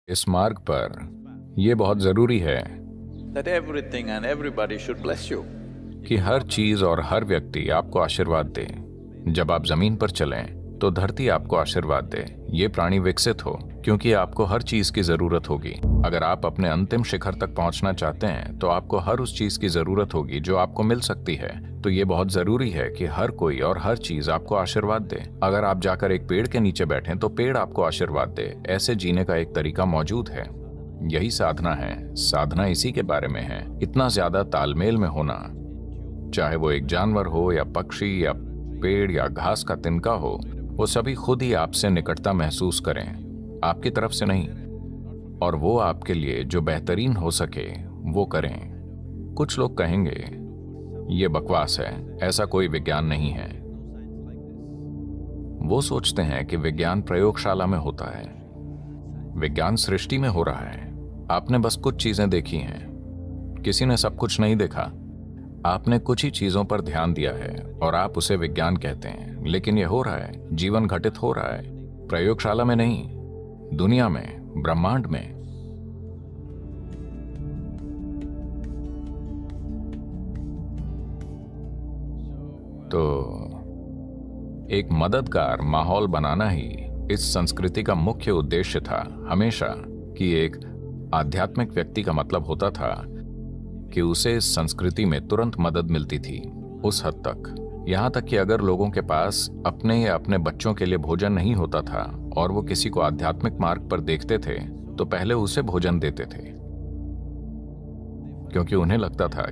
इस मार्ग पर यह बहुत जरूरी है that everything and everybody should bless you. कि हर चीज और हर व्यक्ति आपको आशीर्वाद दे। जब आप जमीन पर चलें तो धरती आपको आशीर्वाद दे। ये प्राणी विकसित हो क्योंकि आपको हर चीज की जरूरत होगी। अगर आप अपने अंतिम शिखर तक पहुंचना चाहते हैं तो आपको हर उस चीज की जरूरत होगी जो आपको मिल सकती है। तो ये बहुत जरूरी है कि हर कोई और हर चीज आपको आशीर्वाद दे। अगर आप जाकर एक पेड़ के नीचे बैठें तो पेड़ आपको आशीर्वाद दे। ऐसे जीने का एक तरीका मौजूद है। यही साधना है। साधना इसी के बारे में है, इतना ज्यादा तालमेल में होना। चाहे वो एक जानवर हो या पक्षी या पेड़ या घास का तिनका हो, वो सभी खुद ही आपसे निकटता महसूस करें, आपकी तरफ से नहीं। और वो आपके लिए जो बेहतरीन हो सके वो करें। कुछ लोग कहेंगे ये बकवास है, ऐसा कोई विज्ञान नहीं है। वो सोचते हैं कि विज्ञान प्रयोगशाला में होता है। विज्ञान सृष्टि में हो रहा है। आपने बस कुछ चीजें देखी हैं, किसी ने सब कुछ नहीं देखा। आपने कुछ ही चीजों पर ध्यान दिया है और आप उसे विज्ञान कहते हैं। लेकिन यह हो रहा है, जीवन घटित हो रहा है, प्रयोगशाला में नहीं, दुनिया में, ब्रह्मांड में। तो एक मददगार माहौल बनाना ही इस संस्कृति का मुख्य उद्देश्य था हमेशा। कि एक आध्यात्मिक व्यक्ति का मतलब होता था कि उसे इस संस्कृति में तुरंत मदद मिलती थी। उस हद तक, यहां तक कि अगर लोगों के पास अपने या अपने बच्चों के लिए भोजन नहीं होता था और वो किसी को आध्यात्मिक मार्ग पर देखते थे तो पहले उसे भोजन देते थे, क्योंकि उन्हें लगता था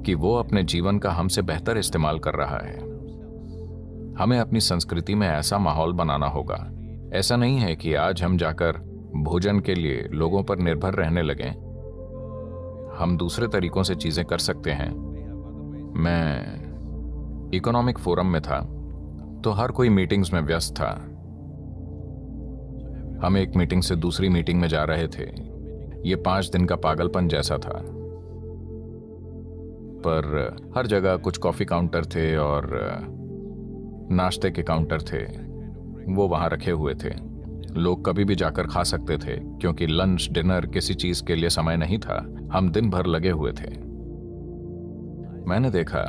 कि वो अपने जीवन का हमसे बेहतर इस्तेमाल कर रहा है। हमें अपनी संस्कृति में ऐसा माहौल बनाना होगा। ऐसा नहीं है कि आज हम जाकर भोजन के लिए लोगों पर निर्भर रहने लगें। हम दूसरे तरीकों से चीजें कर सकते हैं। मैं इकोनॉमिक फोरम में था तो हर कोई मीटिंग्स में व्यस्त था। हम एक मीटिंग से दूसरी मीटिंग में जा रहे थे। ये 5 दिन का पागलपन जैसा था। पर हर जगह कुछ कॉफी काउंटर थे और नाश्ते के काउंटर थे, वो वहां रखे हुए थे। लोग कभी भी जाकर खा सकते थे क्योंकि लंच डिनर किसी चीज के लिए समय नहीं था। हम दिन भर लगे हुए थे। मैंने देखा,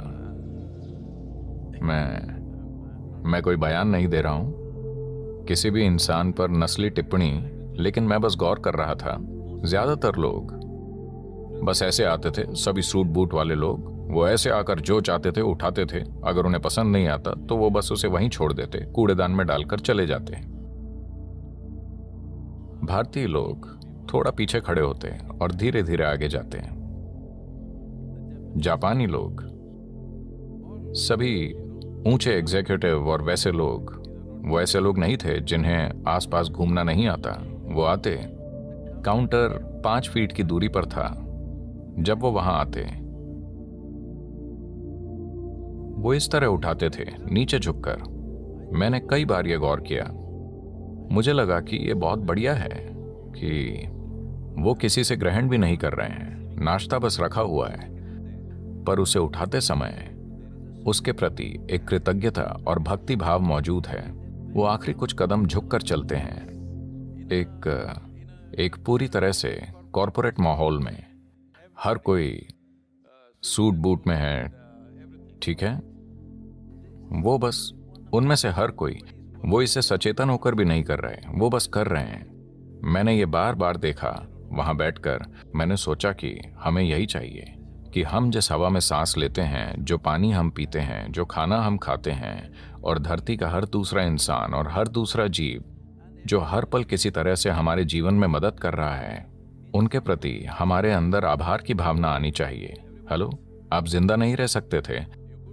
मैं कोई बयान नहीं दे रहा हूं किसी भी इंसान पर नस्ली टिप्पणी, लेकिन मैं बस गौर कर रहा था। ज्यादातर लोग बस ऐसे आते थे, सभी सूट बूट वाले लोग। वो ऐसे आकर जो चाहते थे उठाते थे। अगर उन्हें पसंद नहीं आता तो वो बस उसे वहीं छोड़ देते, कूड़ेदान में डालकर चले जाते। भारतीय लोग थोड़ा पीछे खड़े होते और धीरे धीरे आगे जाते हैं। जापानी लोग, सभी ऊंचे एग्जीक्यूटिव और वैसे लोग, वो ऐसे लोग नहीं थे जिन्हें आसपास घूमना नहीं आता। वो आते, काउंटर 5 फीट की दूरी पर था। जब वो वहां आते, वो इस तरह उठाते थे नीचे झुककर। मैंने कई बार यह गौर किया। मुझे लगा कि यह बहुत बढ़िया है कि वो किसी से ग्रहण भी नहीं कर रहे हैं, नाश्ता बस रखा हुआ है, पर उसे उठाते समय उसके प्रति एक कृतज्ञता और भक्ति भाव मौजूद है। वो आखिरी कुछ कदम झुककर चलते हैं। एक पूरी तरह से कॉरपोरेट माहौल में हर कोई सूट बूट में है, ठीक है? वो बस उनमें से हर कोई, वो इसे सचेतन होकर भी नहीं कर रहे, वो बस कर रहे हैं। मैंने ये बार बार देखा। वहां बैठकर मैंने सोचा कि हमें यही चाहिए कि हम जिस हवा में सांस लेते हैं, जो पानी हम पीते हैं, जो खाना हम खाते हैं, और धरती का हर दूसरा इंसान और हर दूसरा जीव जो हर पल किसी तरह से हमारे जीवन में मदद कर रहा है, उनके प्रति हमारे अंदर आभार की भावना आनी चाहिए। हेलो, आप जिंदा नहीं रह सकते थे।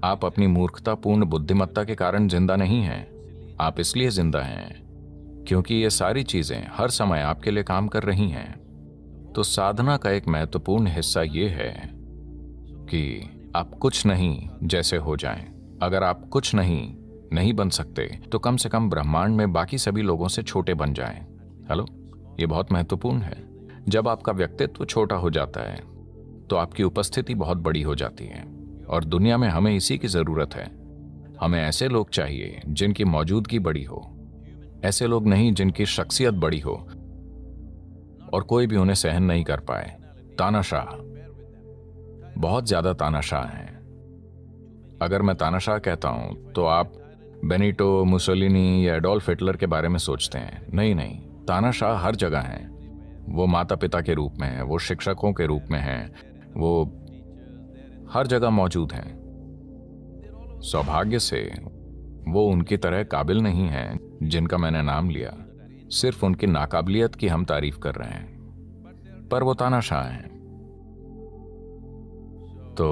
आप अपनी मूर्खतापूर्ण बुद्धिमत्ता के कारण जिंदा नहीं हैं। आप इसलिए जिंदा हैं क्योंकि ये सारी चीजें हर समय आपके लिए काम कर रही हैं। तो साधना का एक महत्वपूर्ण हिस्सा ये है कि आप कुछ नहीं जैसे हो जाएं। अगर आप कुछ नहीं बन सकते तो कम से कम ब्रह्मांड में बाकी सभी लोगों से छोटे बन जाएं। हेलो, ये बहुत महत्वपूर्ण है। जब आपका व्यक्तित्व छोटा हो जाता है तो आपकी उपस्थिति बहुत बड़ी हो जाती है, और दुनिया में हमें इसी की जरूरत है। हमें ऐसे लोग चाहिए जिनकी मौजूदगी बड़ी हो, ऐसे लोग नहीं जिनकी शख्सियत बड़ी हो। और कोई भी उन्हें सहन नहीं कर पाए। तानाशाह, बहुत ज्यादा तानाशाह हैं। अगर मैं तानाशाह कहता हूं तो आप बेनिटो मुसोलिनी या एडोल्फ हिटलर के बारे में सोचते हैं। नहीं नहीं, तानाशाह हर जगह हैं। वो माता पिता के रूप में हैं, वो शिक्षकों के रूप में हैं, वो हर जगह मौजूद हैं। सौभाग्य से वो उनकी तरह काबिल नहीं हैं जिनका मैंने नाम लिया। सिर्फ उनकी नाकाबिलियत की हम तारीफ कर रहे हैं, पर वो तानाशाह हैं। तो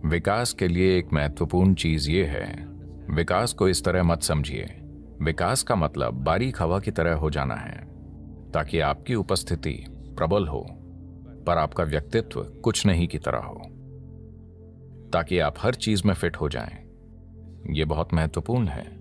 विकास के लिए एक महत्वपूर्ण चीज ये है, विकास को इस तरह मत समझिए। विकास का मतलब बारीक हवा की तरह हो जाना है, ताकि आपकी उपस्थिति प्रबल हो पर आपका व्यक्तित्व कुछ नहीं की तरह हो, ताकि आप हर चीज में फिट हो जाएं। ये बहुत महत्वपूर्ण है।